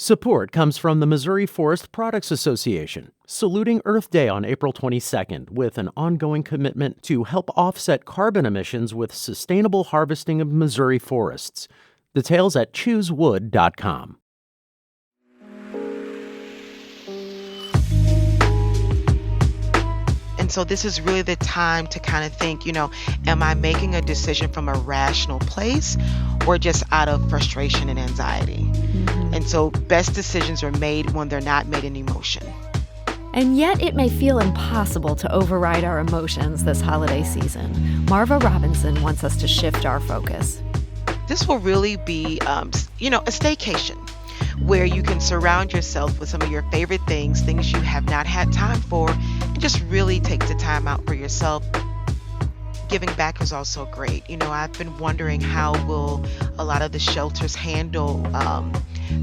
Support comes from the Missouri Forest Products Association, saluting Earth Day on April 22nd with an ongoing commitment to help offset carbon emissions with sustainable harvesting of Missouri forests. Details at choosewood.com. And so this is really the time to kind of think, am I making a decision from a rational place or just out of frustration and anxiety? And so best decisions are made when they're not made in emotion. And yet it may feel impossible to override our emotions this holiday season. Marva Robinson wants us to shift our focus. This will really be, a staycation where you can surround yourself with some of your favorite things you have not had time for, and just really take the time out for yourself. Giving back is also great. I've been wondering how will a lot of the shelters handle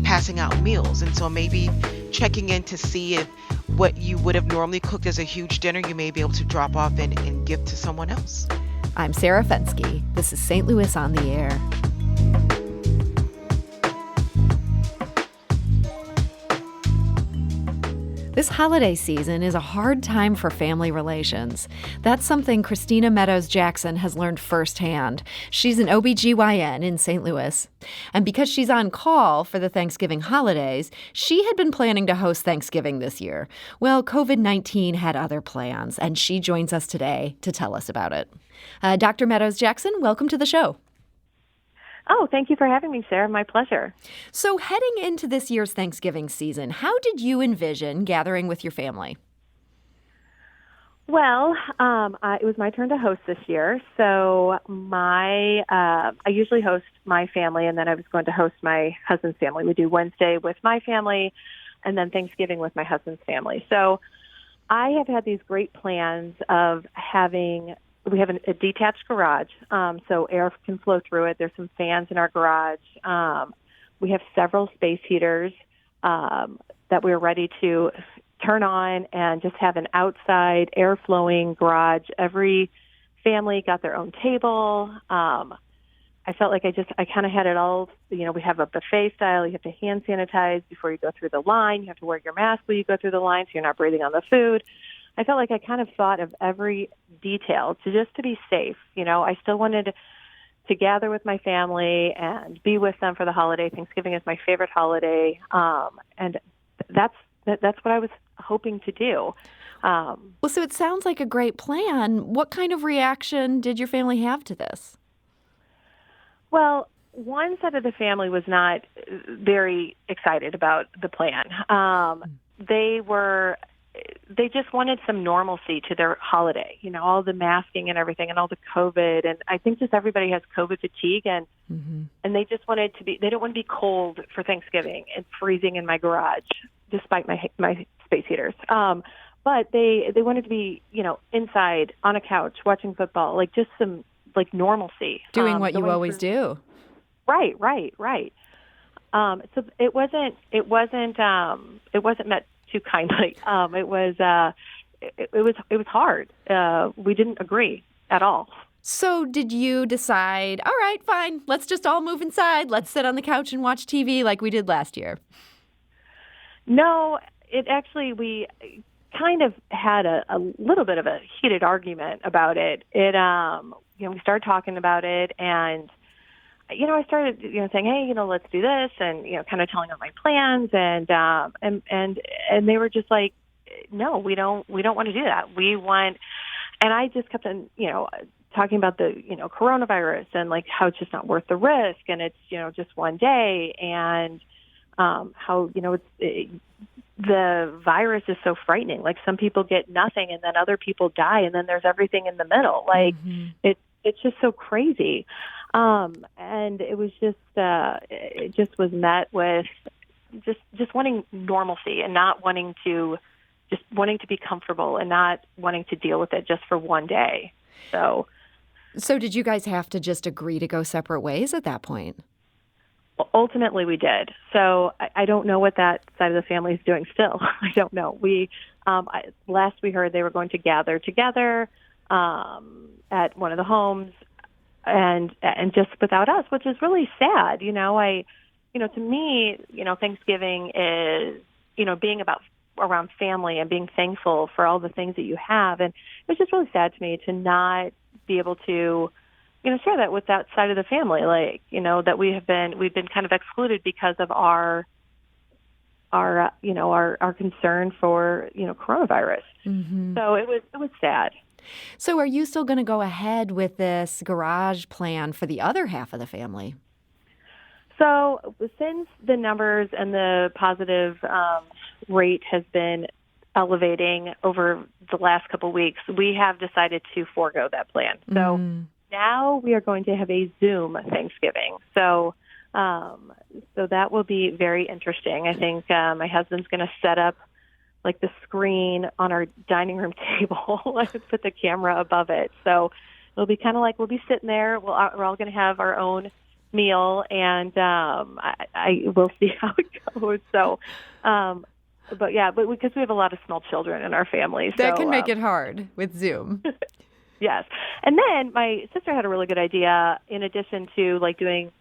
passing out meals. And so maybe checking in to see if what you would have normally cooked as a huge dinner, you may be able to drop off and give to someone else. I'm Sarah Fenske. This is St. Louis on the Air. This holiday season is a hard time for family relations. That's something Christina Meadows Jackson has learned firsthand. She's an OBGYN in St. Louis. And because she's on call for the Thanksgiving holidays, she had been planning to host Thanksgiving this year. Well, COVID-19 had other plans, and she joins us today to tell us about it. Dr. Meadows Jackson, welcome to the show. Oh, thank you for having me, Sarah. My pleasure. So heading into this year's Thanksgiving season, how did you envision gathering with your family? Well, it was my turn to host this year. So I usually host my family, and then I was going to host my husband's family. We do Wednesday with my family, and then Thanksgiving with my husband's family. So I have had these great plans of we have a detached garage, so air can flow through it. There's some fans in our garage. We have several space heaters that we're ready to turn on and just have an outside air-flowing garage. Every family got their own table. I felt like I kind of had it all. We have a buffet style. You have to hand sanitize before you go through the line. You have to wear your mask when you go through the line so you're not breathing on the food. I felt like I kind of thought of every detail to be safe. I still wanted to gather with my family and be with them for the holiday. Thanksgiving is my favorite holiday, and that's what I was hoping to do. Well, so it sounds like a great plan. What kind of reaction did your family have to this? Well, one side of the family was not very excited about the plan. They just wanted some normalcy to their holiday, all the masking and everything and all the COVID. And I think just everybody has COVID fatigue and they just wanted they don't want to be cold for Thanksgiving and freezing in my garage, despite my space heaters. But they wanted to be, inside on a couch watching football, like just some normalcy. Doing what you always do. Right. So it wasn't met too kindly. It was hard. We didn't agree at all. So did you decide, all right, fine, let's just all move inside. Let's sit on the couch and watch TV like we did last year? No, we kind of had a little bit of a heated argument about it. We started talking about it, and I started, saying, hey, let's do this, and kind of telling them my plans, and they were just like, no, we don't want to do that. We want, and I just kept on, talking about the, coronavirus and like how it's just not worth the risk, and it's, just one day, and how the virus is so frightening. Like some people get nothing, and then other people die, and then there's everything in the middle. Like it's just so crazy. And it was it just was met with just wanting normalcy and not wanting to be comfortable and not wanting to deal with it just for one day. So did you guys have to just agree to go separate ways at that point? Ultimately, we did. So I don't know what that side of the family is doing still. I don't know. Last we heard they were going to gather together at one of the homes, and just without us, which is really sad. to me, Thanksgiving is, being around family and being thankful for all the things that you have. And it was just really sad to me to not be able to, share that with that side of the family, like, that we've been kind of excluded because of our concern for, coronavirus. Mm-hmm. So it was sad. So are you still going to go ahead with this garage plan for the other half of the family? So since the numbers and the positive rate has been elevating over the last couple of weeks, we have decided to forego that plan. So now we are going to have a Zoom Thanksgiving. So that will be very interesting. I think my husband's going to set up like the screen on our dining room table and put the camera above it. So it'll be kind of like we'll be sitting there. We're all going to have our own meal, and I will see how it goes. So, but because we have a lot of small children in our family, that can make it hard with Zoom. Yes, and then my sister had a really good idea. In addition to like doing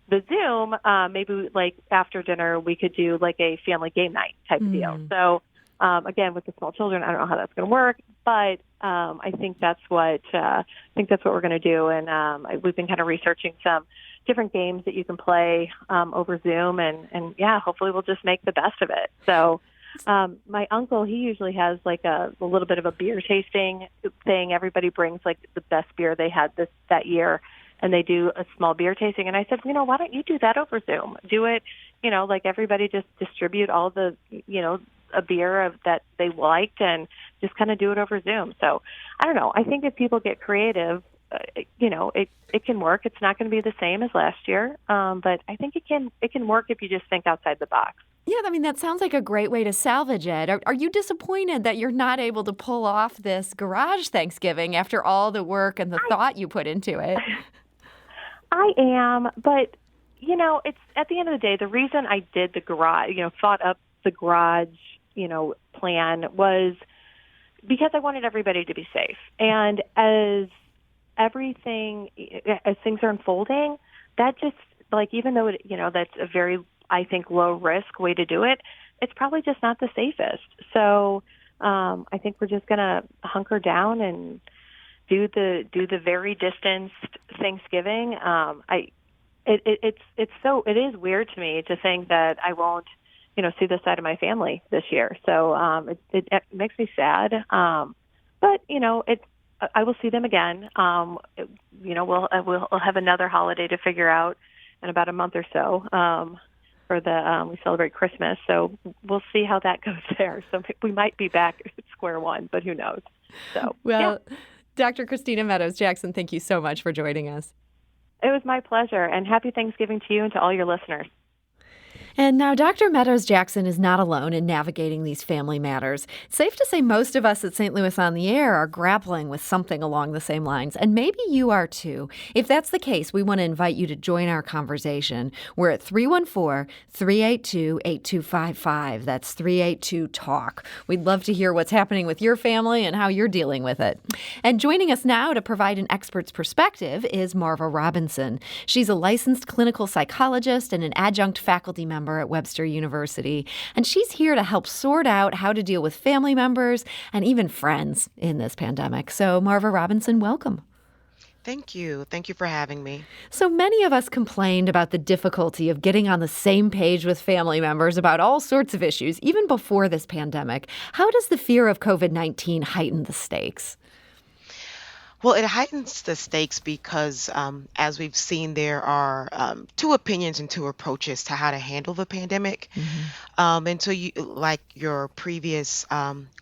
the Zoom, maybe like after dinner we could do like a family game night type of deal. So. Again, with the small children, I don't know how that's going to work, but I think that's what we're going to do. And we've been kind of researching some different games that you can play over Zoom, and hopefully we'll just make the best of it. So my uncle, he usually has like a little bit of a beer tasting thing. Everybody brings like the best beer they had that year, and they do a small beer tasting. And I said, why don't you do that over Zoom? Do it, like everybody just distribute all the, a beer that they liked and just kind of do it over Zoom. So I don't know. I think if people get creative, it can work. It's not going to be the same as last year, but I think it can work if you just think outside the box. Yeah, I mean, that sounds like a great way to salvage it. Are you disappointed that you're not able to pull off this garage Thanksgiving after all the work and the thought you put into it? I am, but, it's at the end of the day, the reason I did the garage, thought up the garage plan was because I wanted everybody to be safe. And as things are unfolding, that just like, even though that's a very, I think, low risk way to do it, it's probably just not the safest. So I think we're just going to hunker down and do the very distanced Thanksgiving. It is weird to me to think that I won't see this side of my family this year. So it makes me sad. But I will see them again. We'll have another holiday to figure out in about a month or so. We celebrate Christmas, so we'll see how that goes there. So we might be back at square one, but who knows? So Dr. Christina Meadows Jackson, thank you so much for joining us. It was my pleasure, and happy Thanksgiving to you and to all your listeners. And now Dr. Meadows Jackson is not alone in navigating these family matters. It's safe to say most of us at St. Louis on the Air are grappling with something along the same lines, and maybe you are too. If that's the case, we want to invite you to join our conversation. We're at 314-382-8255. That's 382-TALK. We'd love to hear what's happening with your family and how you're dealing with it. And joining us now to provide an expert's perspective is Marva Robinson. She's a licensed clinical psychologist and an adjunct faculty member at Webster University, and she's here to help sort out how to deal with family members and even friends in this pandemic. So, Marva Robinson, welcome. Thank you. Thank you for having me. So many of us complained about the difficulty of getting on the same page with family members about all sorts of issues, even before this pandemic. How does the fear of COVID-19 heighten the stakes? Well, it heightens the stakes because, as we've seen, there are two opinions and two approaches to how to handle the pandemic. And so, like your previous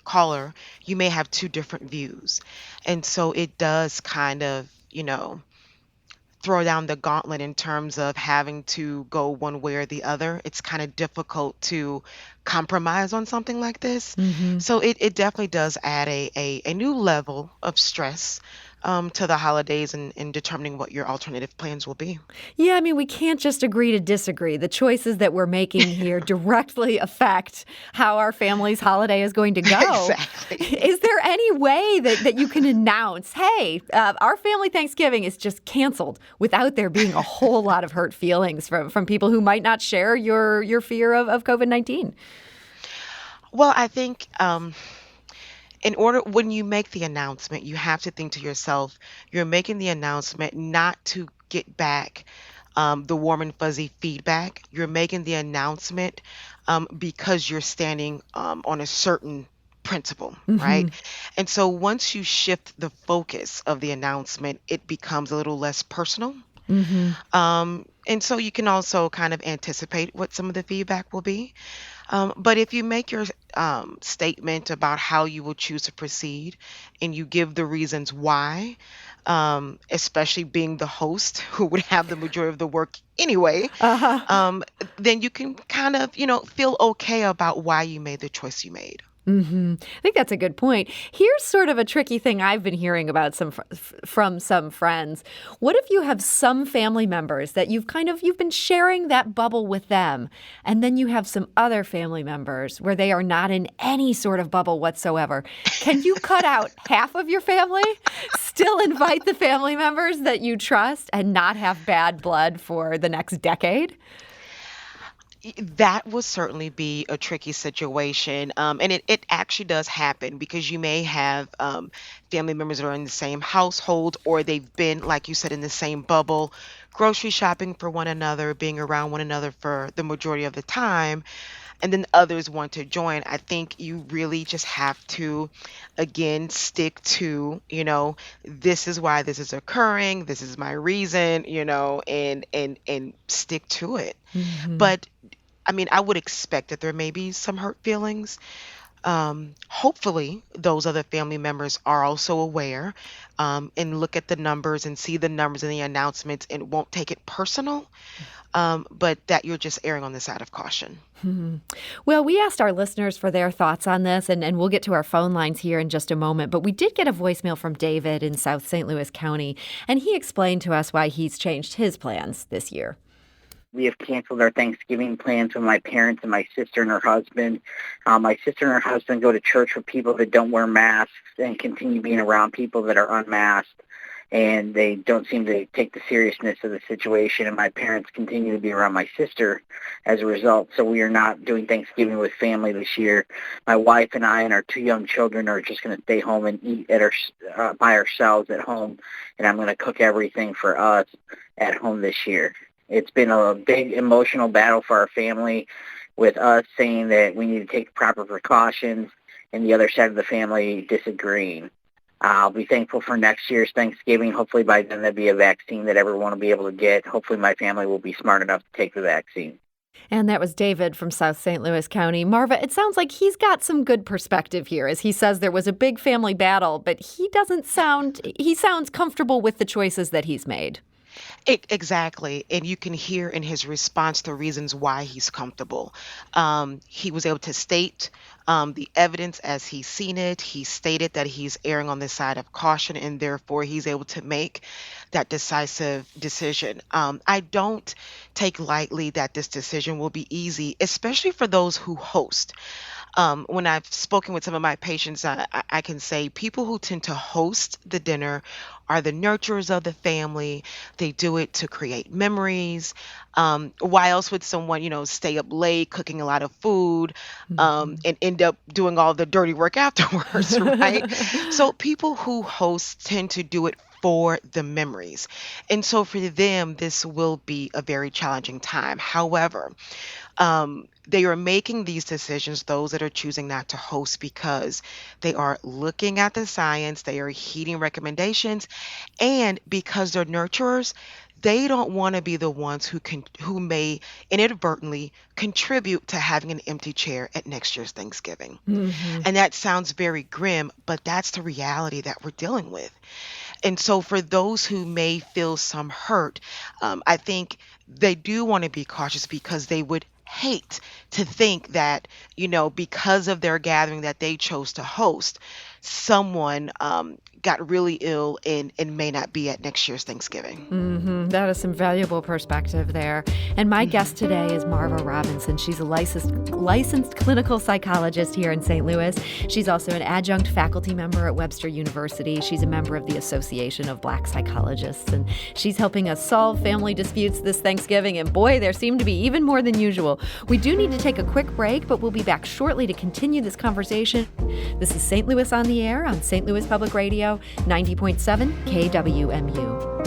caller, you may have two different views. And so it does kind of, throw down the gauntlet in terms of having to go one way or the other. It's kind of difficult to compromise on something like this. So it definitely does add a new level of stress to the holidays and determining what your alternative plans will be. Yeah, I mean, we can't just agree to disagree. The choices that we're making here directly affect how our family's holiday is going to go. Exactly. Is there any way that you can announce, hey, our family Thanksgiving is just canceled without there being a whole lot of hurt feelings from people who might not share your fear of COVID-19? Well, I think in order when you make the announcement, you have to think to yourself, you're making the announcement not to get back the warm and fuzzy feedback. You're making the announcement because you're standing on a certain principle, right? And so once you shift the focus of the announcement, it becomes a little less personal. And so you can also kind of anticipate what some of the feedback will be. But if you make your statement about how you will choose to proceed and you give the reasons why, especially being the host who would have the majority of the work anyway, then you can kind of, feel okay about why you made the choice you made. I think that's a good point. Here's sort of a tricky thing I've been hearing about from some friends. What if you have some family members that you've been sharing that bubble with them, and then you have some other family members where they are not in any sort of bubble whatsoever? Can you cut out half of your family, still invite the family members that you trust, and not have bad blood for the next decade? That would certainly be a tricky situation. And it actually does happen because you may have family members that are in the same household or they've been, like you said, in the same bubble, grocery shopping for one another, being around one another for the majority of the time. And then others want to join. I think you really just have to, again, stick to, this is why this is occurring. This is my reason, and stick to it. But I mean, I would expect that there may be some hurt feelings. Hopefully, those other family members are also aware and look at the numbers and see the numbers in the announcements and won't take it personal, but that you're just erring on the side of caution. Well, we asked our listeners for their thoughts on this, and we'll get to our phone lines here in just a moment. But we did get a voicemail from David in South St. Louis County, and he explained to us why he's changed his plans this year. We have canceled our Thanksgiving plans with my parents and my sister and her husband. My sister and her husband go to church with people that don't wear masks and continue being around people that are unmasked. And they don't seem to take the seriousness of the situation. And my parents continue to be around my sister as a result. So we are not doing Thanksgiving with family this year. My wife and I and our 2 young children are just going to stay home and eat by ourselves at home. And I'm going to cook everything for us at home this year. It's been a big emotional battle for our family with us saying that we need to take proper precautions and the other side of the family disagreeing. I'll be thankful for next year's Thanksgiving. Hopefully by then there'll be a vaccine that everyone will be able to get. Hopefully my family will be smart enough to take the vaccine. And that was David from South St. Louis County. Marva, it sounds like he's got some good perspective here as he says there was a big family battle, but he sounds comfortable with the choices that he's made. Exactly. And you can hear in his response the reasons why he's comfortable. He was able to state the evidence as he's seen it. He stated that he's erring on the side of caution, and therefore he's able to make that decisive decision. I don't take lightly that this decision will be easy, especially for those who host. When I've spoken with some of my patients, I can say people who tend to host the dinner are the nurturers of the family. They do it to create memories. Why else would someone, stay up late cooking a lot of food and end up doing all the dirty work afterwards, right? So people who host tend to do it for the memories. And so for them, this will be a very challenging time. However, they are making these decisions, those that are choosing not to host, because they are looking at the science, they are heeding recommendations, and because they're nurturers, they don't want to be the ones who may inadvertently contribute to having an empty chair at next year's Thanksgiving. And that sounds very grim, but that's the reality that we're dealing with. And so for those who may feel some hurt, I think they do want to be cautious because they would hate to think that, because of their gathering that they chose to host, someone got really ill and may not be at next year's Thanksgiving. That is some valuable perspective there. And my guest today is Marva Robinson. She's a licensed clinical psychologist here in St. Louis. She's also an adjunct faculty member at Webster University. She's a member of the Association of Black Psychologists, and she's helping us solve family disputes this Thanksgiving. And boy, there seem to be even more than usual. We do need to take a quick break, but we'll be back shortly to continue this conversation. This is St. Louis on the Air on St. Louis Public Radio, 90.7 KWMU.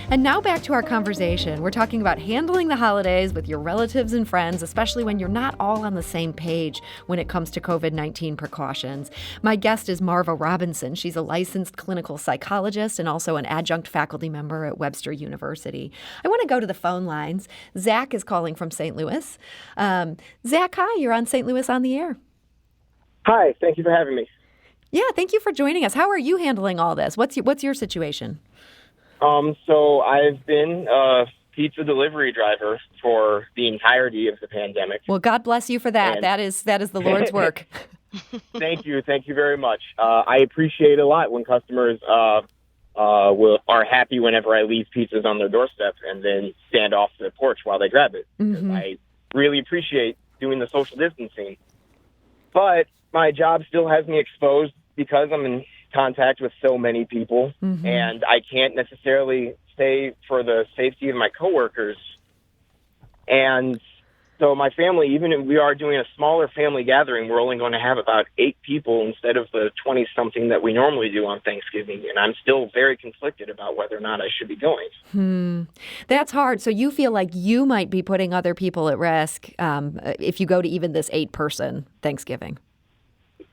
And now back to our conversation. We're talking about handling the holidays with your relatives and friends, especially when you're not all on the same page when it comes to COVID-19 precautions. My guest is Marva Robinson. She's a licensed clinical psychologist and also an adjunct faculty member at Webster University. I want to go to the phone lines. Zach is calling from St. Louis. Zach, hi, you're on St. Louis on the Air. Hi, thank you for having me. Yeah, thank you for joining us. How are you handling all this? What's your situation? So I've been a pizza delivery driver for the entirety of the pandemic. Well, God bless you for that. And that is the Lord's work. Thank you very much. I appreciate a lot when customers are happy whenever I leave pizzas on their doorstep and then stand off the porch while they grab it. I really appreciate doing the social distancing. But my job still has me exposed because I'm in contact with so many people, and I can't necessarily stay for the safety of my coworkers. And so my family, even if we are doing a smaller family gathering, we're only going to have about 8 people instead of the 20-something that we normally do on Thanksgiving. And I'm still very conflicted about whether or not I should be going. That's hard. So you feel like you might be putting other people at risk if you go to even this 8-person Thanksgiving.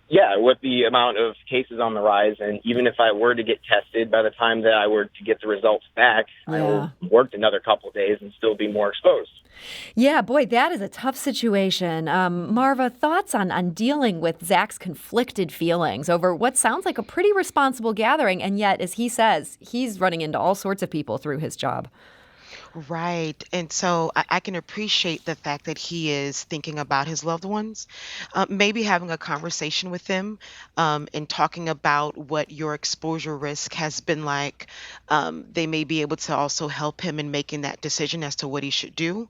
Yeah, with the amount of cases on the rise, and even if I were to get tested, by the time that I were to get the results back, I will work another couple of days and still be more exposed. Yeah, boy, that is a tough situation. Marva, thoughts on dealing with Zach's conflicted feelings over what sounds like a pretty responsible gathering, and yet, as he says, he's running into all sorts of people through his job. Right. And so I can appreciate the fact that he is thinking about his loved ones, maybe having a conversation with them and talking about what your exposure risk has been like. They may be able to also help him in making that decision as to what he should do.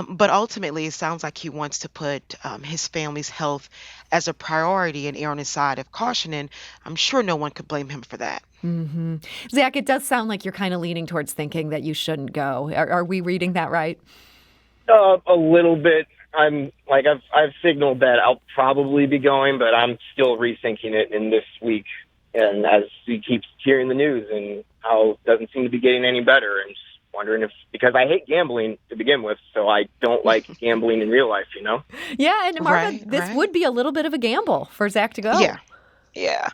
But ultimately, it sounds like he wants to put his family's health as a priority and err on his side of caution. And I'm sure no one could blame him for that. Zach, it does sound like you're kind of leaning towards thinking that you shouldn't go. Are we reading that right? A little bit. I've signaled that I'll probably be going, but I'm still rethinking it in this week. And as we keep hearing the news and how it doesn't seem to be getting any better, and just wondering because I hate gambling to begin with, so I don't like gambling in real life, you know? Yeah, and Marva, this would be a little bit of a gamble for Zach to go. Yeah.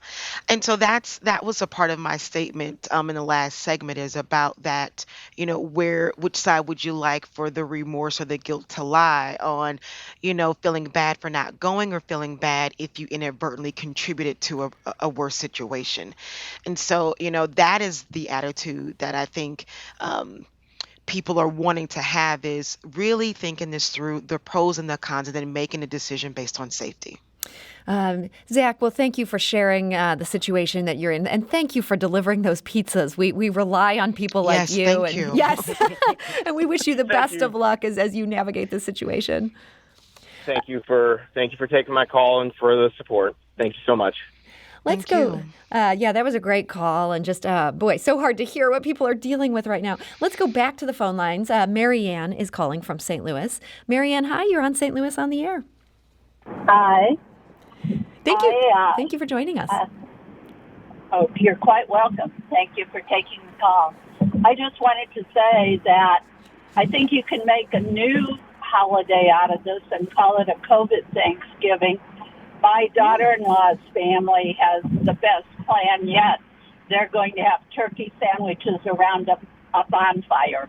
And so that was a part of my statement in the last segment is about that, which side would you like for the remorse or the guilt to lie on, feeling bad for not going or feeling bad if you inadvertently contributed to a worse situation. And so, that is the attitude that I think people are wanting to have, is really thinking this through, the pros and the cons, and then making a decision based on safety. Zach, well, thank you for sharing the situation that you're in, and thank you for delivering those pizzas. We rely on people like you. Thank you. Yes, and we wish you the best of luck as you navigate this situation. Thank you for taking my call and for the support. Thank you so much. Let's go. That was a great call, and just, so hard to hear what people are dealing with right now. Let's go back to the phone lines. Marianne is calling from St. Louis. Marianne, hi, you're on St. Louis on the Air. Hi. Thank you. Thank you for joining us. You're quite welcome. Thank you for taking the call. I just wanted to say that I think you can make a new holiday out of this and call it a COVID Thanksgiving. My daughter-in-law's family has the best plan yet. They're going to have turkey sandwiches around a bonfire.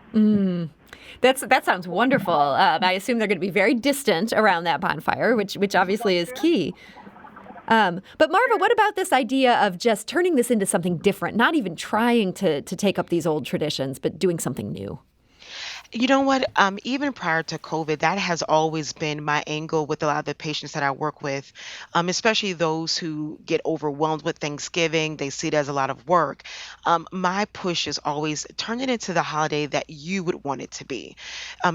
That sounds wonderful. I assume they're going to be very distant around that bonfire, which obviously is key. But Marva, what about this idea of just turning this into something different, not even trying to take up these old traditions, but doing something new? You know what? Even prior to COVID, that has always been my angle with a lot of the patients that I work with, especially those who get overwhelmed with Thanksgiving. They see it as a lot of work. My push is always turn it into the holiday that you would want it to be.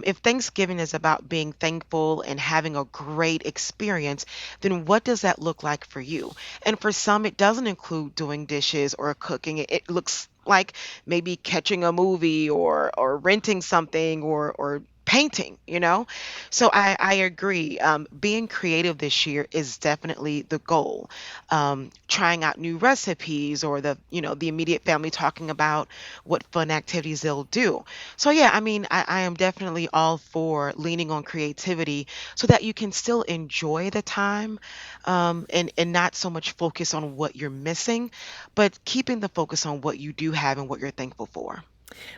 If Thanksgiving is about being thankful and having a great experience, then what does that look like for you? And for some, it doesn't include doing dishes or cooking. It looks like maybe catching a movie or renting something or painting, you know? So I agree. Being creative this year is definitely the goal. Trying out new recipes or the immediate family talking about what fun activities they'll do. So yeah, I mean, I am definitely all for leaning on creativity so that you can still enjoy the time, and not so much focus on what you're missing, but keeping the focus on what you do have and what you're thankful for.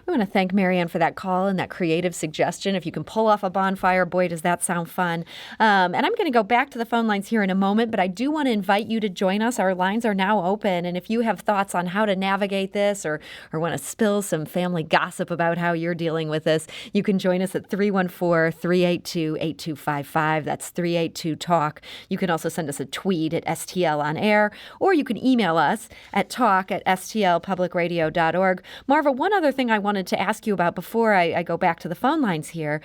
We want to thank Marianne for that call and that creative suggestion. If you can pull off a bonfire, boy, does that sound fun. And I'm going to go back to the phone lines here in a moment, but I do want to invite you to join us. Our lines are now open. And if you have thoughts on how to navigate this or want to spill some family gossip about how you're dealing with this, you can join us at 314-382-8255. That's 382-TALK. You can also send us a tweet at STL on air, or you can email us at talk@stlpublicradio.org. Marva, one other thing I wanted to ask you about before I go back to the phone lines here,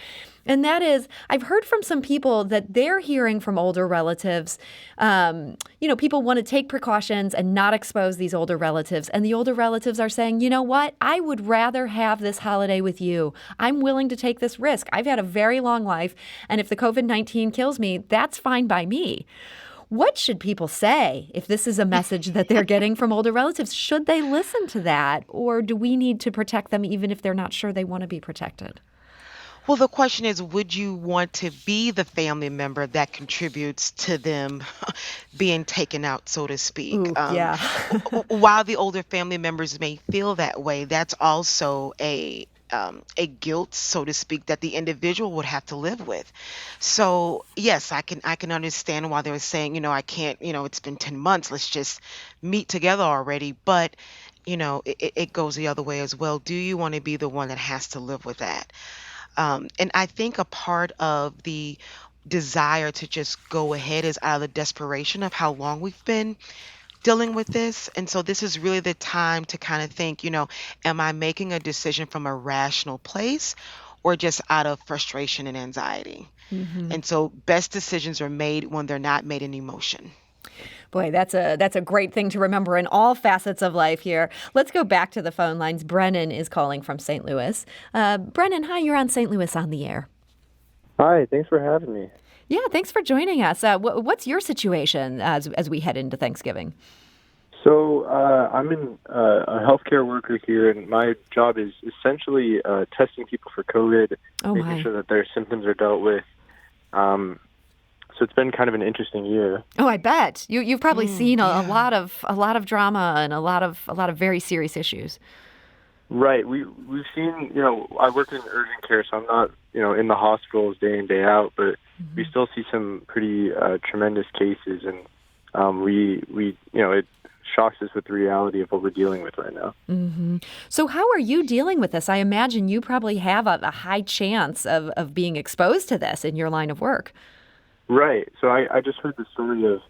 and that is I've heard from some people that they're hearing from older relatives, people want to take precautions and not expose these older relatives. And the older relatives are saying, you know what, I would rather have this holiday with you. I'm willing to take this risk. I've had a very long life, and if the COVID-19 kills me, that's fine by me. What should people say if this is a message that they're getting from older relatives? Should they listen to that, or do we need to protect them even if they're not sure they want to be protected? Well, the question is, would you want to be the family member that contributes to them being taken out, so to speak? Ooh, yeah. While the older family members may feel that way, that's also a guilt, so to speak, that the individual would have to live with. So yes, I can understand why they were saying, I can't, it's been 10 months, let's just meet together already. But, it goes the other way as well. Do you want to be the one that has to live with that? And I think a part of the desire to just go ahead is out of the desperation of how long we've been dealing with this. And so this is really the time to kind of think, am I making a decision from a rational place or just out of frustration and anxiety? Mm-hmm. And so best decisions are made when they're not made in emotion. Boy, that's a great thing to remember in all facets of life here. Let's go back to the phone lines. Brennan is calling from St. Louis. Brennan, hi, you're on St. Louis on the air. Hi, thanks for having me. Yeah, thanks for joining us. What's your situation as we head into Thanksgiving? So I'm a healthcare worker here, and my job is essentially testing people for COVID, making sure that their symptoms are dealt with. So it's been kind of an interesting year. Oh, I bet you've probably seen a lot of drama and a lot of very serious issues. Right. We've seen. I work in urgent care, so I'm not in the hospitals day in day out, but we still see some pretty tremendous cases, and it shocks us with the reality of what we're dealing with right now. Mm-hmm. So how are you dealing with this? I imagine you probably have a high chance of being exposed to this in your line of work. Right. So I just heard the story of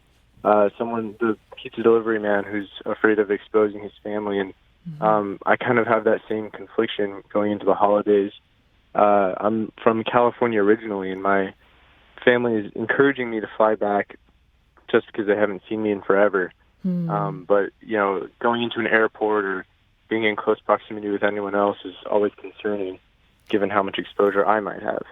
the pizza delivery man who's afraid of exposing his family, and I kind of have that same confliction going into the holidays. I'm from California originally, and my family is encouraging me to fly back just because they haven't seen me in forever. But, going into an airport or being in close proximity with anyone else is always concerning, given how much exposure I might have.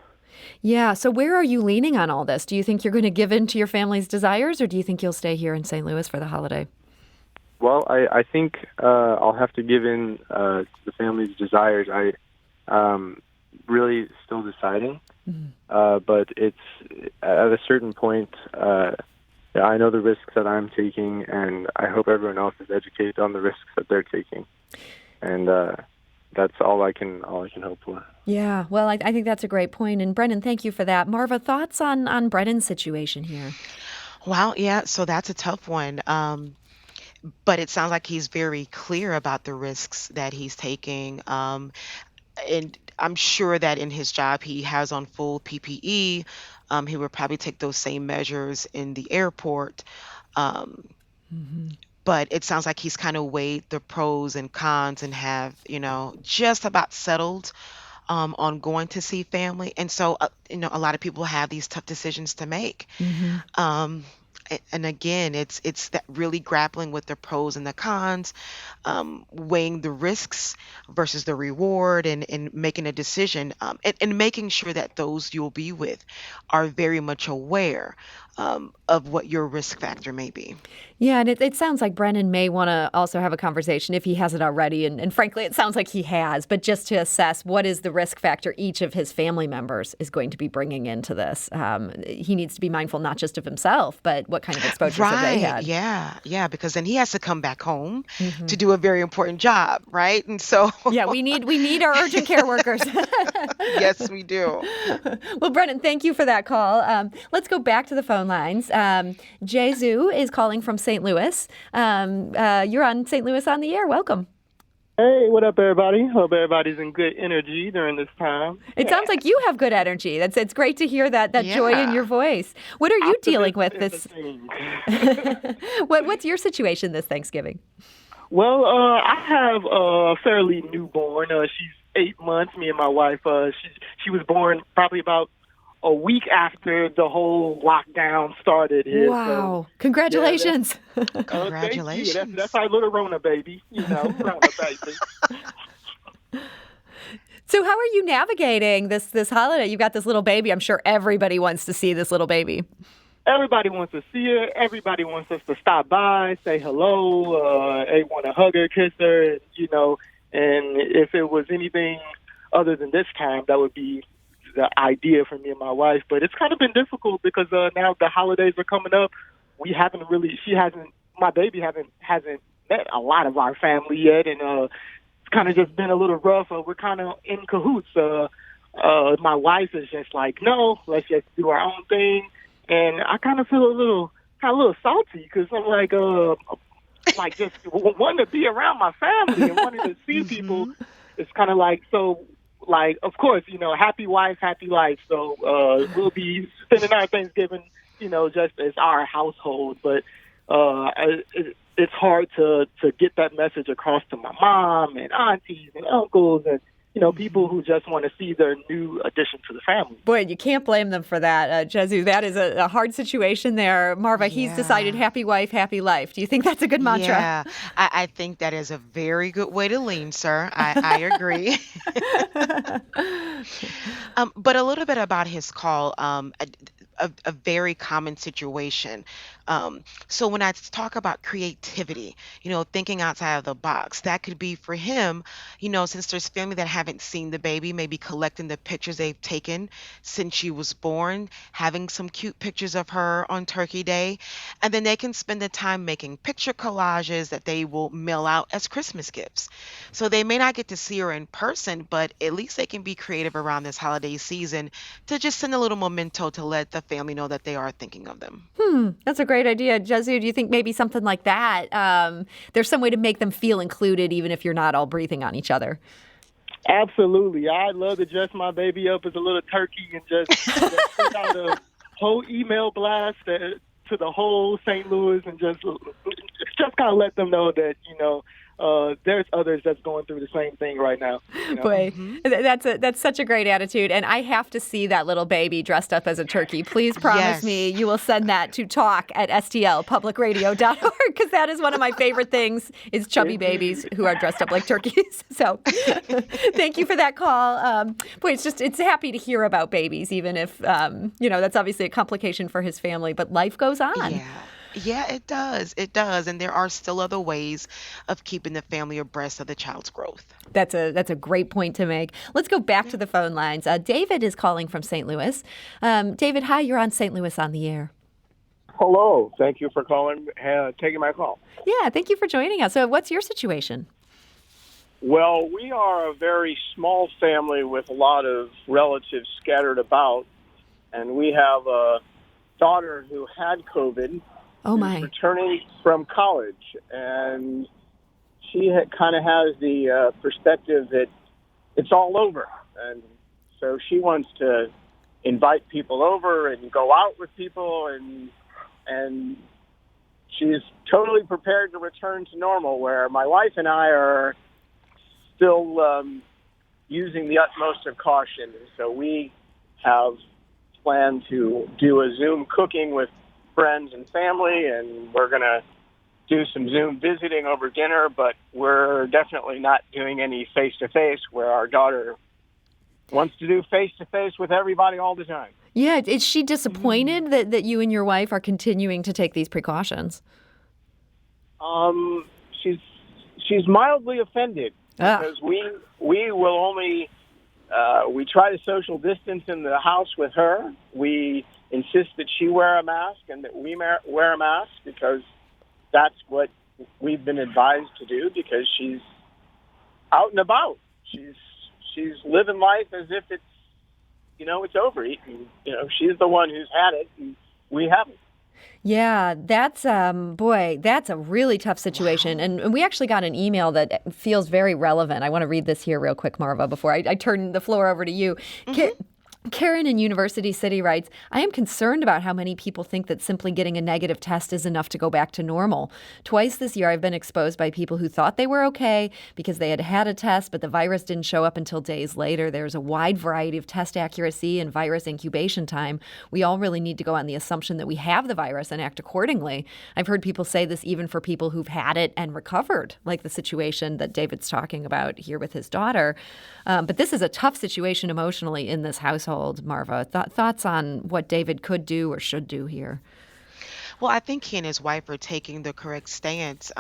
Yeah. So where are you leaning on all this? Do you think you're going to give in to your family's desires, or do you think you'll stay here in St. Louis for the holiday? Well, I think I'll have to give in to the family's desires. I'm really still deciding, but it's at a certain point. I know the risks that I'm taking, and I hope everyone else is educated on the risks that they're taking, and that's all I can hope for. Yeah, well, I think that's a great point. And Brennan, thank you for that. Marva, thoughts on Brennan's situation here? Wow, yeah, so that's a tough one. But it sounds like he's very clear about the risks that he's taking. And I'm sure that in his job he has on full PPE. He would probably take those same measures in the airport. Um, but it sounds like he's kind of weighed the pros and cons and have, just about settled on going to see family. And so, a lot of people have these tough decisions to make. Um, and again, it's that really grappling with the pros and the cons, weighing the risks versus the reward, and making a decision, and making sure that those you'll be with are very much aware of what your risk factor may be. Yeah, and it sounds like Brennan may want to also have a conversation if he hasn't already. And frankly, it sounds like he has, but just to assess what is the risk factor each of his family members is going to be bringing into this. He needs to be mindful not just of himself, but what kind of exposures have they had. Yeah, because then he has to come back home to do a very important job, right? And so Yeah, we need our urgent care workers. yes, we do. Well, Brennan, thank you for that call. Let's go back to the phone lines. Jesu is calling from St. Louis. You're on St. Louis on the air. Welcome. Hey, what up, everybody? Hope everybody's in good energy during this time. It sounds like you have good energy. It's great to hear that joy in your voice. What are you dealing with this? What's your situation this Thanksgiving? Well, I have a fairly newborn. She's 8 months. Me and my wife. She was born probably about a week after the whole lockdown started here. Wow! Congratulations! Yeah, Congratulations! That's our little Rona baby. Rona baby. So how are you navigating this holiday? You've got this little baby. I'm sure everybody wants to see this little baby. Everybody wants to see her. Everybody wants us to stop by, say hello. They want to hug her, kiss her, And if it was anything other than this time, that would be the idea for me and my wife. But it's kind of been difficult because now the holidays are coming up. My baby hasn't met a lot of our family yet, and it's kind of just been a little rough. We're kind of in cahoots. My wife is just like, no, let's just do our own thing. And I kind of feel a little salty because I'm like just wanting to be around my family and wanting to see people. It's kind of like, so, like, of course, happy wife, happy life. So we'll be spending our Thanksgiving, just as our household. But it's hard to get that message across to my mom and aunties and uncles and people who just want to see their new addition to the family. Boy, you can't blame them for that, Jesu. That is a hard situation there. Marva, he's decided happy wife, happy life. Do you think that's a good mantra? Yeah, I think that is a very good way to lean, sir. I agree. But a little bit about his call. A very common situation. So when I talk about creativity, thinking outside of the box, that could be for him, since there's family that haven't seen the baby, maybe collecting the pictures they've taken since she was born, having some cute pictures of her on Turkey Day, and then they can spend the time making picture collages that they will mail out as Christmas gifts. So they may not get to see her in person, but at least they can be creative around this holiday season to just send a little memento to let the family know that they are thinking of them. That's a great idea. Jesu, do you think maybe something like that, there's some way to make them feel included even if you're not all breathing on each other? Absolutely. I'd love to dress my baby up as a little turkey and just send out a whole email blast to the whole St. Louis and just kind of let them know that, there's others that's going through the same thing right now. Boy, that's such a great attitude. And I have to see that little baby dressed up as a turkey. Please promise me you will send that to talk@stlpublicradio.org because that is one of my favorite things is chubby babies who are dressed up like turkeys. So thank you for that call. Boy, it's happy to hear about babies, even if, that's obviously a complication for his family, but life goes on. Yeah, it does. It does. And there are still other ways of keeping the family abreast of the child's growth. That's a great point to make. Let's go back to the phone lines. David is calling from St. Louis. David, hi, you're on St. Louis on the air. Hello. Thank you for calling, taking my call. Yeah, thank you for joining us. So what's your situation? Well, we are a very small family with a lot of relatives scattered about, and we have daughter who had COVID. Oh, who's my. returning from college, and she kind of has the perspective that it's all over, and so she wants to invite people over and go out with people, and she's totally prepared to return to normal, where my wife and I are still using the utmost of caution. So we have planned to do a Zoom cooking with friends and family, and we're going to do some Zoom visiting over dinner, but we're definitely not doing any face-to-face, where our daughter wants to do face-to-face with everybody all the time. Yeah, is she disappointed that you and your wife are continuing to take these precautions? She's mildly offended because we will only we try to social distance in the house with her. We insist that she wear a mask and that we wear a mask because that's what we've been advised to do, because she's out and about. She's living life as if it's over. She's the one who's had it and we haven't. Yeah, that's that's a really tough situation. Wow. And we actually got an email that feels very relevant. I want to read this here real quick, Marva, before I turn the floor over to you. Mm-hmm. Karen in University City writes, I am concerned about how many people think that simply getting a negative test is enough to go back to normal. Twice this year, I've been exposed by people who thought they were okay because they had had a test, but the virus didn't show up until days later. There's a wide variety of test accuracy and virus incubation time. We all really need to go on the assumption that we have the virus and act accordingly. I've heard people say this even for people who've had it and recovered, like the situation that David's talking about here with his daughter. But this is a tough situation emotionally in this household. Marva, thoughts on what David could do or should do here? Well, I think he and his wife are taking the correct stance.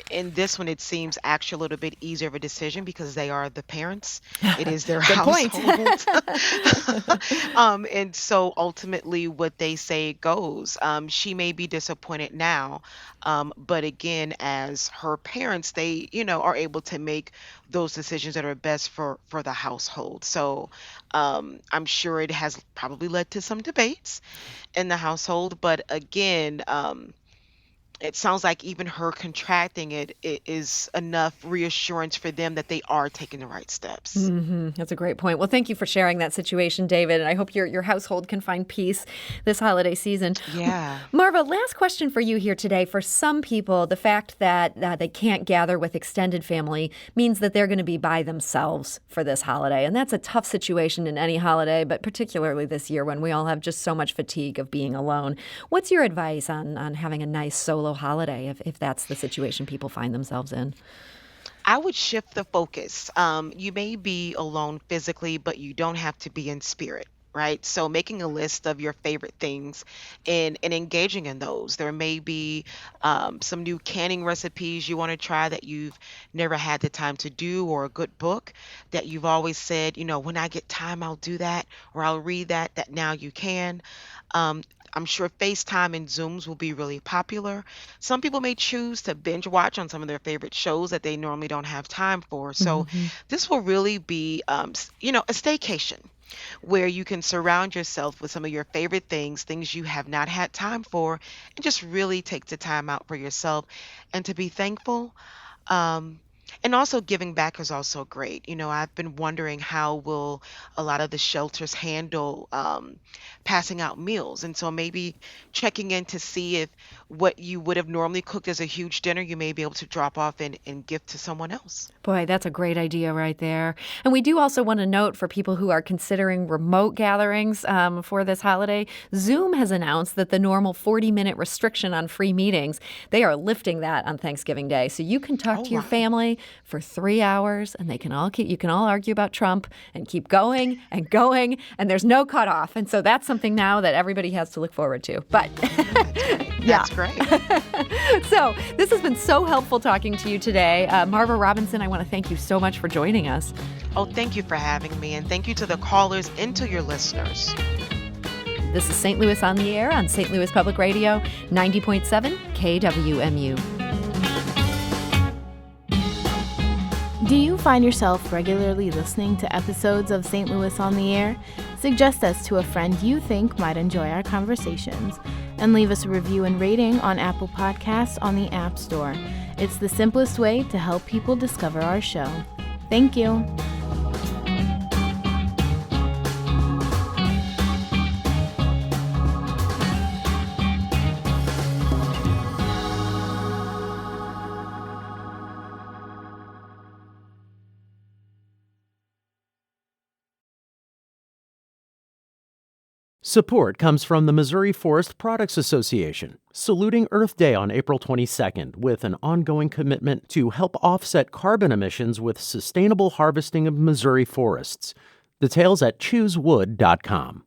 In this one, it seems actually a little bit easier of a decision because they are the parents. It is their household. And so ultimately what they say goes. She may be disappointed now, but again, as her parents, they, are able to make those decisions that are best for the household. So I'm sure it has probably led to some debates in the household, but again, it sounds like even her contracting it is enough reassurance for them that they are taking the right steps. Mm-hmm. That's a great point. Well, thank you for sharing that situation, David, and I hope your household can find peace this holiday season. Yeah. Marva, last question for you here today. For some people, the fact that they can't gather with extended family means that they're going to be by themselves for this holiday, and that's a tough situation in any holiday, but particularly this year when we all have just so much fatigue of being alone. What's your advice on having a nice solo holiday if that's the situation people find themselves in? I would shift the focus. You may be alone physically, but you don't have to be in spirit, right? So making a list of your favorite things and engaging in those. There may be some new canning recipes you want to try that you've never had the time to do, or a good book that you've always said, when I get time, I'll do that, or I'll read that now you can. I'm sure FaceTime and Zooms will be really popular. Some people may choose to binge watch on some of their favorite shows that they normally don't have time for. So this will really be, a staycation where you can surround yourself with some of your favorite things you have not had time for, and just really take the time out for yourself and to be thankful. And also giving back is also great. I've been wondering how will a lot of the shelters handle passing out meals. And so maybe checking in to see if what you would have normally cooked as a huge dinner, you may be able to drop off and gift to someone else. Boy, that's a great idea right there. And we do also want to note for people who are considering remote gatherings for this holiday, Zoom has announced that the normal 40-minute restriction on free meetings, they are lifting that on Thanksgiving Day. So you can talk to your family for 3 hours, and you can all argue about Trump and keep going, and there's no cutoff. And so that's something now that everybody has to look forward to. But That's great. So this has been so helpful talking to you today. Marva Robinson, I want to thank you so much for joining us. Oh, thank you for having me, and thank you to the callers and to your listeners. This is St. Louis on the Air on St. Louis Public Radio, 90.7 KWMU. Do you find yourself regularly listening to episodes of St. Louis on the Air? Suggest us to a friend you think might enjoy our conversations, and leave us a review and rating on Apple Podcasts on the App Store. It's the simplest way to help people discover our show. Thank you. Support comes from the Missouri Forest Products Association, saluting Earth Day on April 22nd with an ongoing commitment to help offset carbon emissions with sustainable harvesting of Missouri forests. Details at choosewood.com.